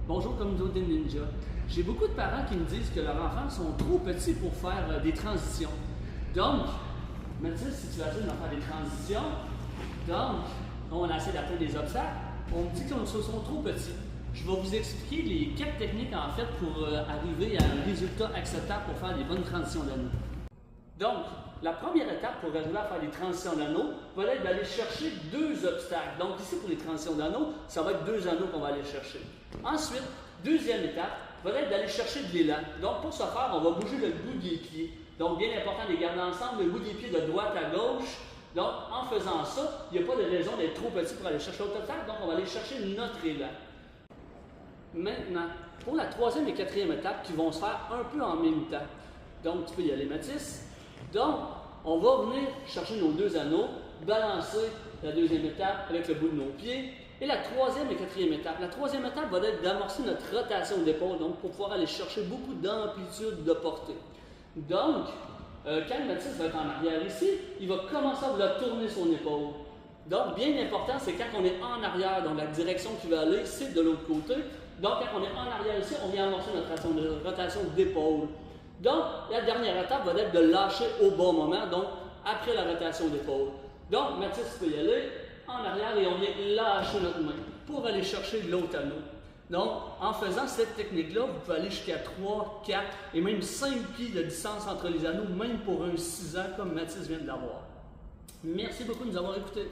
Bonjour communauté Ninja. J'ai beaucoup de parents qui me disent que leurs enfants sont trop petits pour faire des transitions. Donc, Mathilde, si tu vas essayer de faire des transitions, donc, on essaie d'atteindre des obstacles, on me dit qu'ils sont trop petits. Je vais vous expliquer les 4 techniques en fait pour arriver à un résultat acceptable pour faire des bonnes transitions d'anneaux. Donc, la première étape pour arriver à faire des transitions d'anneaux va être d'aller chercher 2 obstacles. Donc ici, pour les transitions d'anneaux, ça va être 2 anneaux qu'on va aller chercher. Ensuite, deuxième étape va être d'aller chercher de l'élan. Donc pour ce faire, on va bouger le bout des pieds. Donc bien important de les garder ensemble, le bout des pieds de droite à gauche. Donc en faisant ça, il n'y a pas de raison d'être trop petit pour aller chercher l'autre obstacle. Donc on va aller chercher notre élan. Maintenant, pour la troisième et quatrième étape qui vont se faire un peu en même temps. Donc tu peux y aller, Mathis. Donc, on va venir chercher nos 2 anneaux, balancer la deuxième étape avec le bout de nos pieds. Et la troisième et quatrième étape. La troisième étape va être d'amorcer notre rotation d'épaule, donc pour pouvoir aller chercher beaucoup d'amplitude de portée. Donc, quand Mathis va être en arrière ici, il va commencer à vouloir tourner son épaule. Donc, bien important, c'est quand on est en arrière, dans la direction qui va aller, c'est de l'autre côté. Donc, quand on est en arrière ici, on vient amorcer notre rotation d'épaule. Donc, la dernière étape va être de lâcher au bon moment, donc après la rotation d'épaule. Donc, Mathis peut y aller en arrière et on vient lâcher notre main pour aller chercher l'autre anneau. Donc, en faisant cette technique-là, vous pouvez aller jusqu'à 3, 4 et même 5 pieds de distance entre les anneaux, même pour un 6 ans comme Mathis vient de l'avoir. Merci beaucoup de nous avoir écoutés.